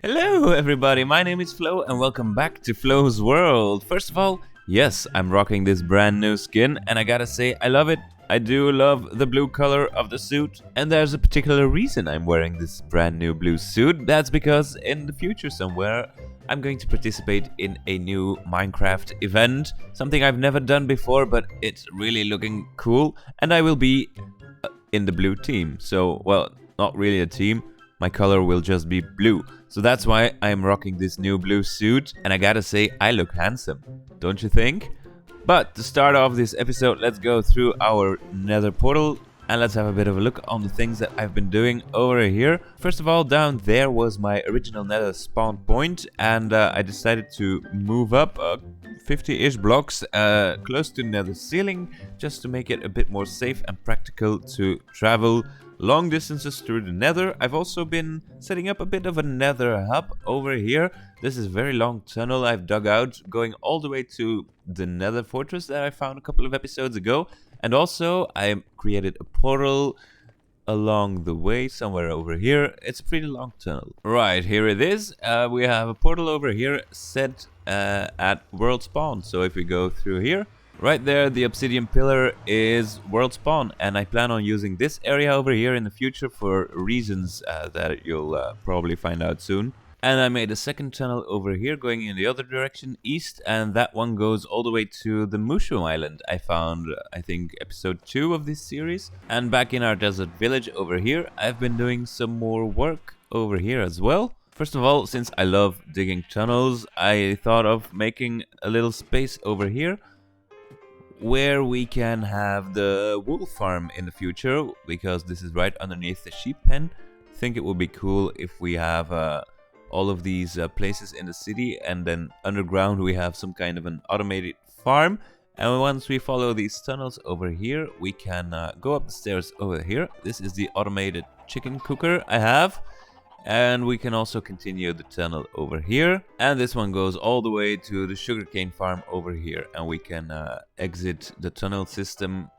Hello everybody, my name is Flo and welcome back to Flo's World. First of all, yes, I'm rocking this brand new skin and I gotta say I love it. I do love the blue color of the suit, and there's a particular reason I'm wearing this brand new blue suit. That's because in the future somewhere I'm going to participate in a new Minecraft event, something I've never done before, but it's really looking cool, and I will be in the blue team. So, well, not really a team. My color will just be blue. So that's why I'm rocking this new blue suit. And I gotta say, I look handsome. Don't you think? But to start off this episode, let's go through our nether portal. And let's have a bit of a look on the things that I've been doing over here. First of all, down there was my original nether spawn point. And I decided to move up 50-ish blocks close to the nether ceiling, just to make it a bit more safe and practical to travel long distances through the nether. I've also been setting up a bit of a nether hub over here. This is a very long tunnel I've dug out, going all the way to the nether fortress that I found a couple of episodes ago. And also I created a portal along the way somewhere over here. It's a pretty long tunnel. Right, here it is. We have a portal over here set at world spawn. So if we go through here, right there, the obsidian pillar is world spawn, and I plan on using this area over here in the future for reasons that you'll probably find out soon. And I made a second tunnel over here going in the other direction, east, and that one goes all the way to the Mushroom Island I found, I think, episode 2 of this series. And back in our desert village over here, I've been doing some more work over here as well. First of all, since I love digging tunnels, I thought of making a little space over here where we can have the wool farm in the future, because this is right underneath the sheep pen. I think it would be cool if we have all of these places in the city, and then underground we have some kind of an automated farm. And once we follow these tunnels over here, we can go up the stairs over here. This is the automated chicken cooker I have. And we can also continue the tunnel over here. And this one goes all the way to the sugarcane farm over here. And we can exit the tunnel system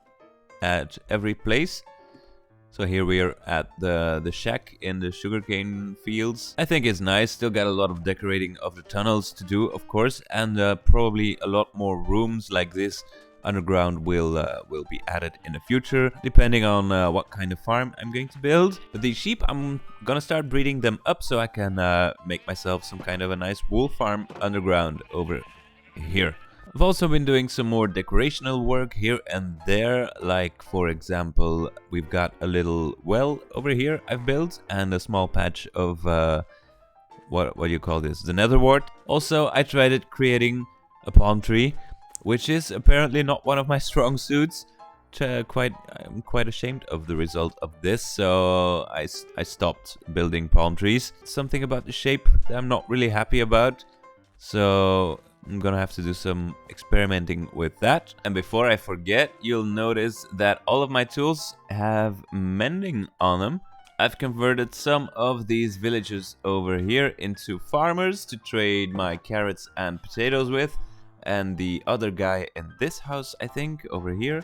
at every place. So here we are at the shack in the sugarcane fields. I think it's nice. Still got a lot of decorating of the tunnels to do, of course. And probably a lot more rooms like this underground will be added in the future, depending on what kind of farm I'm going to build. But these sheep, I'm gonna start breeding them up so I can make myself some kind of a nice wool farm underground over here. I've also been doing some more decorational work here and there, like for example, we've got a little well over here I've built, and a small patch of what do you call this? The nether wart. Also, I tried creating a palm tree, which is apparently not one of my strong suits. I'm quite ashamed of the result of this, so I stopped building palm trees. Something about the shape that I'm not really happy about, so I'm gonna have to do some experimenting with that. And before I forget, you'll notice that all of my tools have mending on them. I've converted some of these villagers over here into farmers to trade my carrots and potatoes with. And the other guy in this house, I think, over here,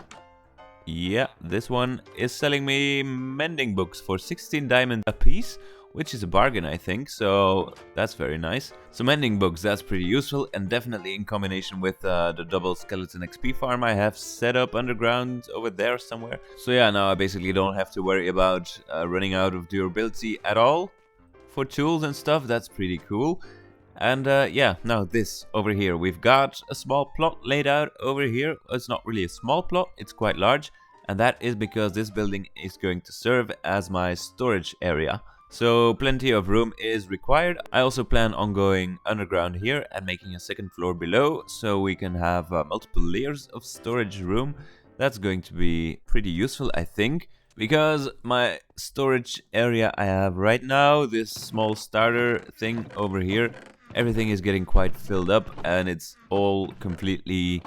yeah, this one is selling me mending books for 16 diamond a piece, which is a bargain, I think, so that's very nice. So mending books, that's pretty useful, and definitely in combination with the double skeleton XP farm I have set up underground over there somewhere. So yeah, now I basically don't have to worry about running out of durability at all for tools and stuff. That's pretty cool. And yeah, now this over here, we've got a small plot laid out over here. It's not really a small plot, it's quite large, and that is because this building is going to serve as my storage area. So plenty of room is required. I also plan on going underground here and making a second floor below so we can have multiple layers of storage room. That's going to be pretty useful, I think, because my storage area I have right now, this small starter thing over here, everything is getting quite filled up and it's all completely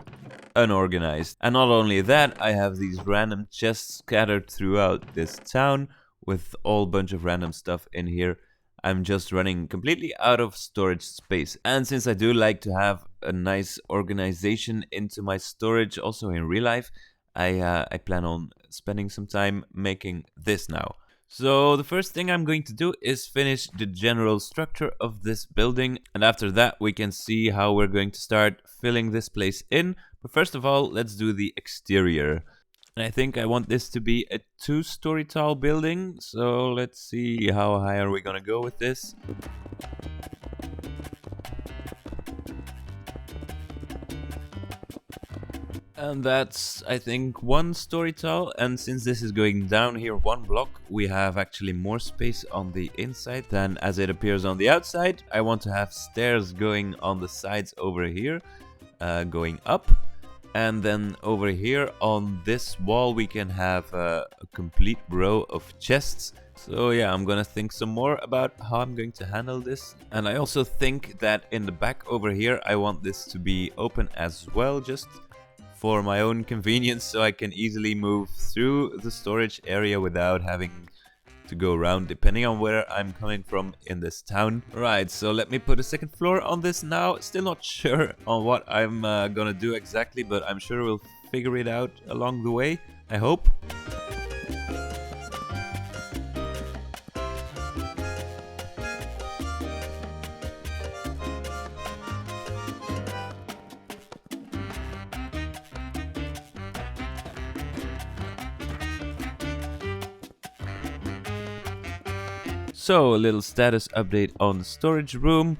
unorganized. And not only that, I have these random chests scattered throughout this town with all bunch of random stuff in here. I'm just running completely out of storage space. And since I do like to have a nice organization into my storage also in real life, I plan on spending some time making this now. So the first thing I'm going to do is finish the general structure of this building, and after that we can see how we're going to start filling this place in. But first of all, let's do the exterior. And I think I want this to be a 2-story tall building, so let's see how high are we gonna go with this. And that's, I think, 1 story tall, and since this is going down here 1 block, we have actually more space on the inside than as it appears on the outside. I want to have stairs going on the sides over here, going up. And then over here on this wall we can have a complete row of chests. So yeah, I'm gonna think some more about how I'm going to handle this. And I also think that in the back over here I want this to be open as well, just for my own convenience, so I can easily move through the storage area without having to go around depending on where I'm coming from in this town. Right, so let me put a second floor on this now. Still not sure on what I'm gonna do exactly, but I'm sure we'll figure it out along the way, I hope. So, a little status update on the storage room.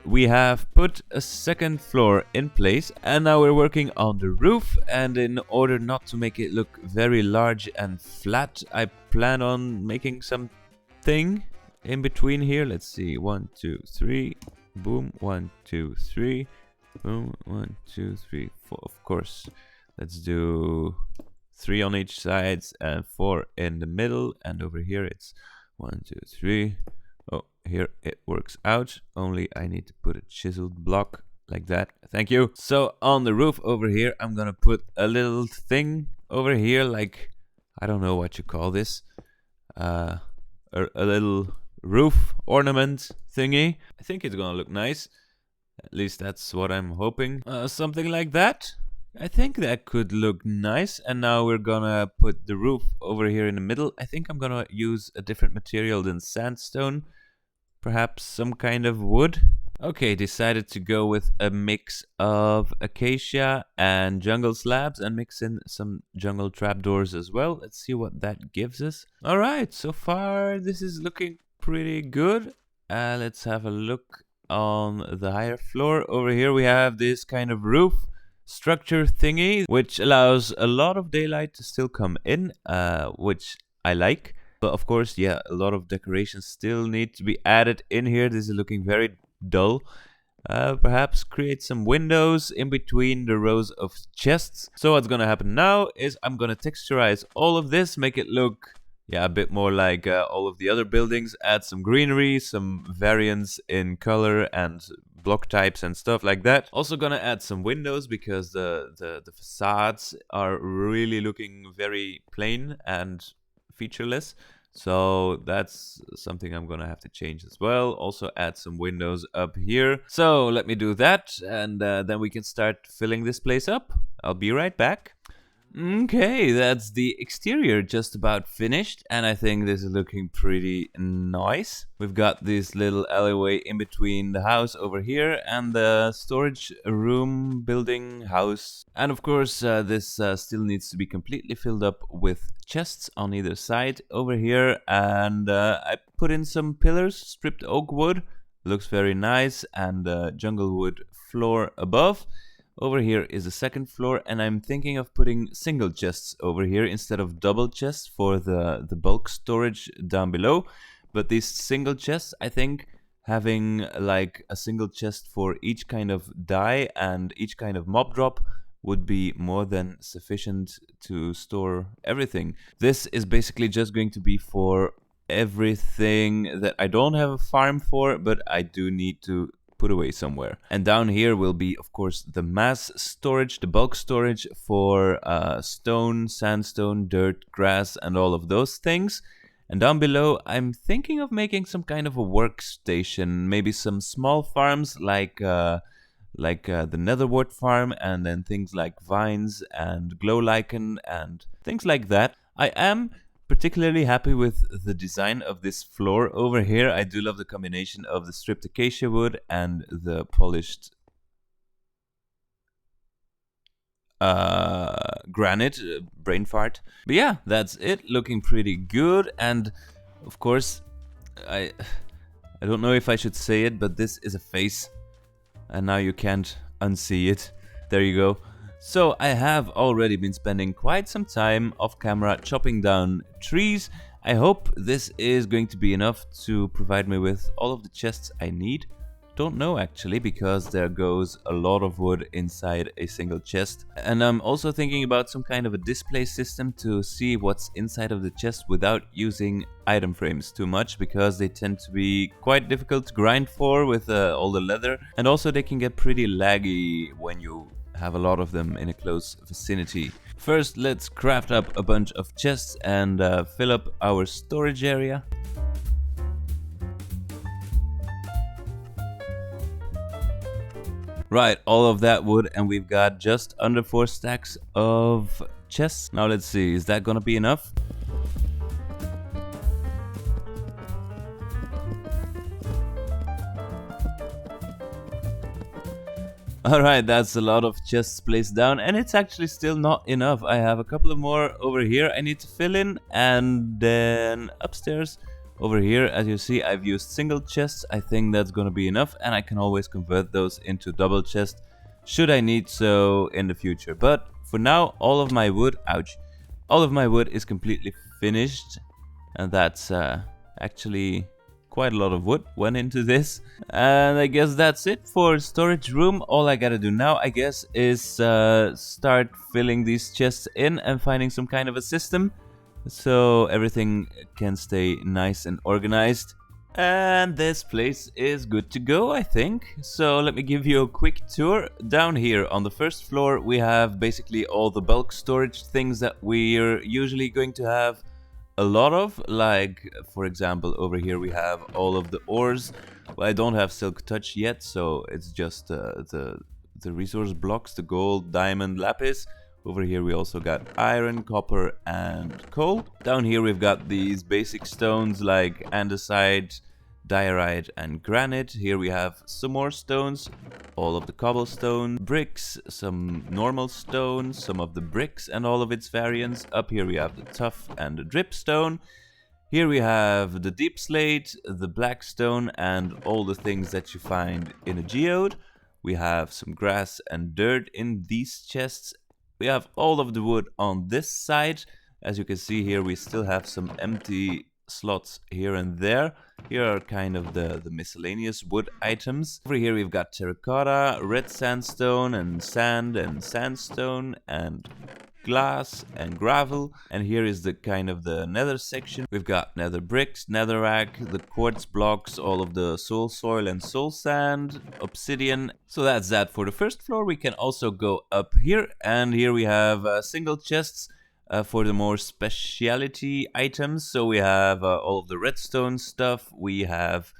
We have put a second floor in place and now we're working on the roof, and in order not to make it look very large and flat, I plan on making something in between here. Let's see, 1, 2, 3, boom, 1, 2, 3, boom, 1, 2, 3, 4, of course. Let's do 3 on each side and 4 in the middle, and over here it's 1, 2, 3. Oh, here it works out. Only I need to put a chiseled block like that. Thank you. So on the roof over here, I'm gonna put a little thing over here, like, I don't know what you call this. A little roof ornament thingy. I think it's gonna look nice. At least that's what I'm hoping. Something like that. I think that could look nice. And now we're gonna put the roof over here in the middle. I think I'm gonna use a different material than sandstone. Perhaps some kind of wood. Okay, decided to go with a mix of acacia and jungle slabs and mix in some jungle trapdoors as well. Let's see what that gives us. Alright, so far this is looking pretty good. Let's have a look on the higher floor. Over here we have this kind of roof structure thingy, which allows a lot of daylight to still come in, which I like. But of course, yeah, a lot of decorations still need to be added in here. This is looking very dull. Perhaps create some windows in between the rows of chests. So what's gonna happen now is I'm gonna texturize all of this, make it look, yeah, a bit more like all of the other buildings. Add some greenery, some variance in color and block types and stuff like that. Also gonna add some windows because the facades are really looking very plain and featureless. So that's something I'm gonna have to change as well. Also add some windows up here. So let me do that, and then we can start filling this place up. I'll be right back. Okay, that's the exterior just about finished, and I think this is looking pretty nice. We've got this little alleyway in between the house over here and the storage room building house. And of course, this still needs to be completely filled up with chests on either side over here. And I put in some pillars, stripped oak wood. Looks very nice, and jungle wood floor above. Over here is the second floor, and I'm thinking of putting single chests over here instead of double chests for the bulk storage down below. But these single chests, I think having like a single chest for each kind of die and each kind of mob drop would be more than sufficient to store everything. This is basically just going to be for everything that I don't have a farm for, but I do need to put away somewhere. And down here will be, of course, the mass storage, the bulk storage for stone, sandstone, dirt, grass, and all of those things. And down below, I'm thinking of making some kind of a workstation, maybe some small farms like the netherwort farm, and then things like vines and glow lichen and things like that. I am particularly happy with the design of this floor over here. I do love the combination of the stripped acacia wood and the polished granite, brain fart. But yeah, that's it, looking pretty good. And of course, I I don't know if I should say it, but this is a face, and now you can't unsee it. There you go. So I have already been spending quite some time off camera chopping down trees. I hope this is going to be enough to provide me with all of the chests I need. Don't know actually, because there goes a lot of wood inside a single chest. And I'm also thinking about some kind of a display system to see what's inside of the chest without using item frames too much, because they tend to be quite difficult to grind for with all the leather, and also they can get pretty laggy when you have a lot of them in a close vicinity. First, let's craft up a bunch of chests and fill up our storage area. Right, all of that wood, and we've got just under 4 stacks of chests. Now let's see, is that gonna be enough? Alright, that's a lot of chests placed down, and it's actually still not enough. I have a couple of more over here I need to fill in, and then upstairs over here, as you see, I've used single chests. I think that's gonna be enough, and I can always convert those into double chests should I need so in the future. But for now, all of my wood, ouch, all of my wood is completely finished, and that's actually quite a lot of wood went into this. And I guess that's it for storage room. All I gotta do now, I guess, is start filling these chests in and finding some kind of a system so everything can stay nice and organized. And this place is good to go, I think. So let me give you a quick tour. Down here on the first floor we have basically all the bulk storage things that we're usually going to have a lot of. Like, for example, over here we have all of the ores. Well, I don't have silk touch yet, so it's just the resource blocks, the gold, diamond, lapis. Over here we also got iron, copper, and coal. Down here we've got these basic stones like andesite, diorite, and granite. Here we have some more stones, all of the cobblestone, bricks, some normal stone, some of the bricks and all of its variants. Up here we have the tough and the dripstone. Here we have the deep slate, the black stone, and all the things that you find in a geode. We have some grass and dirt in these chests. We have all of the wood on this side. As you can see here, we still have some empty slots here and there. Here are kind of the miscellaneous wood items. Over here we've got terracotta, red sandstone, and sandstone, and glass and gravel. And here is the kind of the nether section. We've got nether bricks, netherrack, the quartz blocks, all of the soul soil and soul sand, obsidian. So that's that for the first floor. We can also go up here, and here we have single chests for the more specialty items. So we have all of the redstone stuff. We have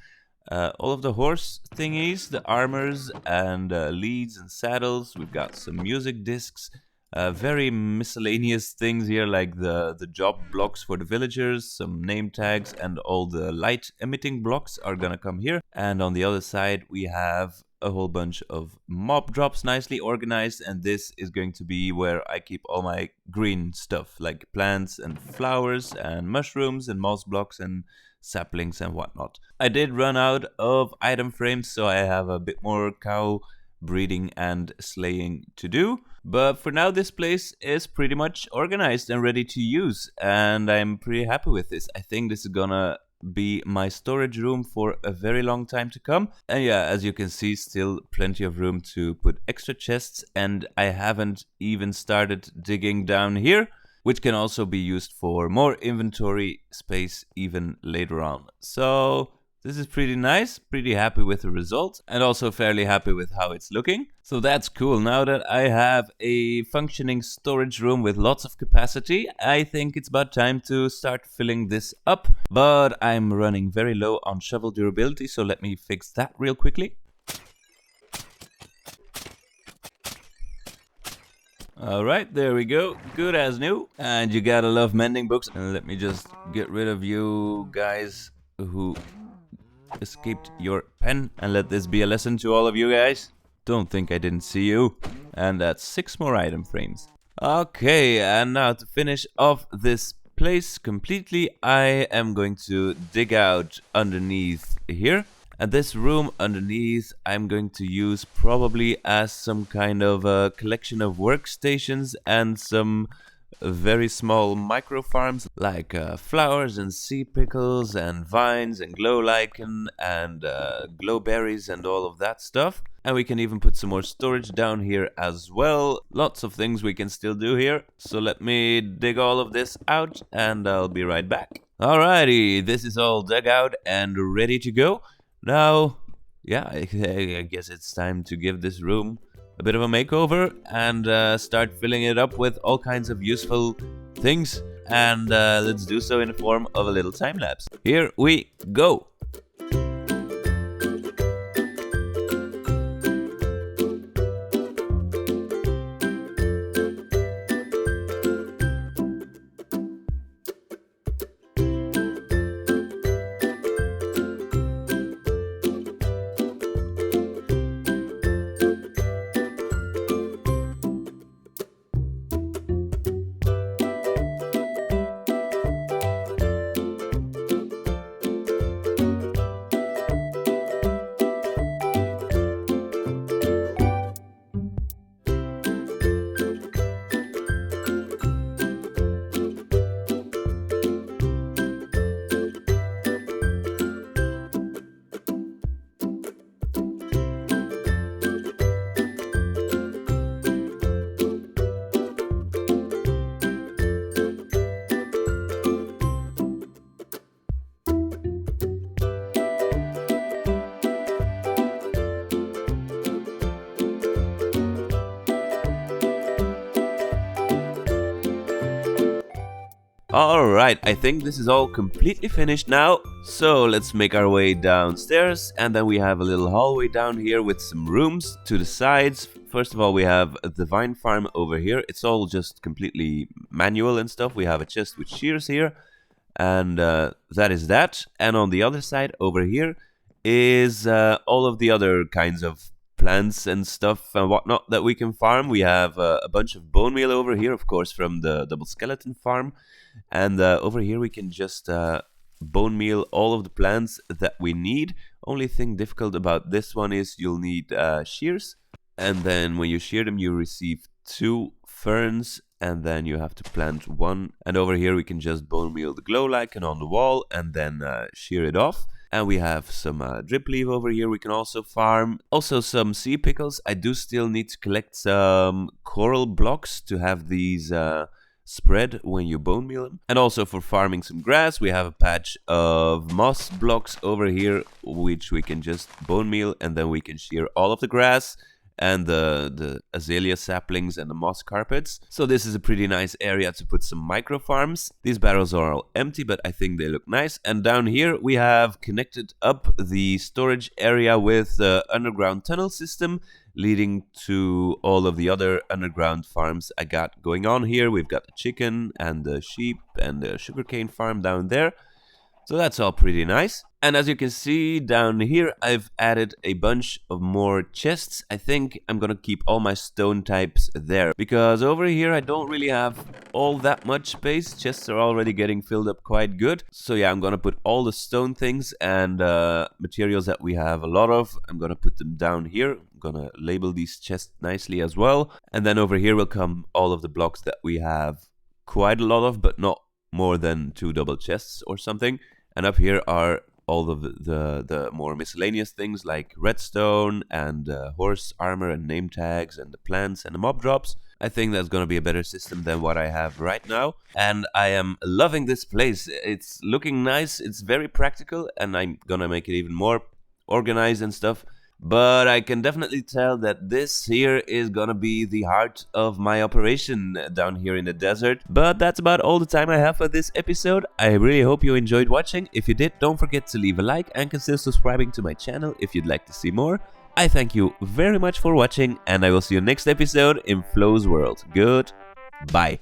all of the horse thingies, the armors and leads and saddles. We've got some music discs. Very miscellaneous things here, like the job blocks for the villagers, some name tags, and all the light emitting blocks are gonna come here. And on the other side we have a whole bunch of mob drops nicely organized, and this is going to be where I keep all my green stuff, like plants and flowers and mushrooms and moss blocks and saplings and whatnot. I did run out of item frames, so I have a bit more cow breeding and slaying to do. But for now, this place is pretty much organized and ready to use, and I'm pretty happy with this. I think this is gonna be my storage room for a very long time to come. And yeah, as you can see, still plenty of room to put extra chests, and I haven't even started digging down here, which can also be used for more inventory space even later on. So this is pretty nice, pretty happy with the result, and also fairly happy with how it's looking. So that's cool. Now that I have a functioning storage room with lots of capacity, I think it's about time to start filling this up. But I'm running very low on shovel durability, so let me fix that real quickly. Alright, there we go. Good as new. And you gotta love mending books. And let me just get rid of you guys who escaped your pen, and let this be a lesson to all of you guys. Don't think I didn't see you. And that's 6 more item frames. Okay, and now to finish off this place completely, I am going to dig out underneath here. And this room underneath I'm going to use probably as some kind of a collection of workstations and some very small micro farms like flowers and sea pickles and vines and glow lichen and glow berries and all of that stuff. And we can even put some more storage down here as well. Lots of things we can still do here. So let me dig all of this out and I'll be right back. Alrighty, this is all dug out and ready to go. Now, yeah, I guess it's time to give this room a bit of a makeover and start filling it up with all kinds of useful things. And let's do so in the form of a little time lapse. Here we go. Alright, I think this is all completely finished now. So let's make our way downstairs, and then we have a little hallway down here with some rooms to the sides. First of all, we have the vine farm over here. It's all just completely manual and stuff. We have a chest with shears here, and that is that. And on the other side over here is all of the other kinds of plants and stuff and whatnot that we can farm. We have a bunch of bone meal over here, of course, from the double skeleton farm. And over here we can just bone meal all of the plants that we need. Only thing difficult about this one is you'll need shears. And then when you shear them, you receive 2 ferns. And then you have to plant 1. And over here we can just bone meal the glow lichen on the wall and then shear it off. And we have some drip leaf over here we can also farm. Also some sea pickles. I do still need to collect some coral blocks to have these spread when you bone meal them. And also for farming some grass, we have a patch of moss blocks over here, which we can just bone meal, and then we can shear all of the grass and the azalea saplings and the moss carpets. So this is a pretty nice area to put some micro farms. These barrels are all empty, but I think they look nice. And down here we have connected up the storage area with the underground tunnel system, leading to all of the other underground farms I got going on here. We've got the chicken and the sheep and the sugarcane farm down there. So that's all pretty nice. And as you can see down here, I've added a bunch of more chests. I think I'm gonna keep all my stone types there, because over here I don't really have all that much space. Chests are already getting filled up quite good. So yeah, I'm gonna put all the stone things and materials that we have a lot of. I'm gonna put them down here. I'm gonna label these chests nicely as well. And then over here will come all of the blocks that we have quite a lot of, but not more than 2 double chests or something. And up here are all of the more miscellaneous things like redstone and horse armor and name tags and the plants and the mob drops. I think that's gonna be a better system than what I have right now, and I am loving this place. It's looking nice, it's very practical, and I'm gonna make it even more organized and stuff. But I can definitely tell that this here is gonna be the heart of my operation down here in the desert. But that's about all the time I have for this episode. I really hope you enjoyed watching. If you did, don't forget to leave a like and consider subscribing to my channel if you'd like to see more. I thank you very much for watching, and I will see you next episode in Flo's World. Goodbye.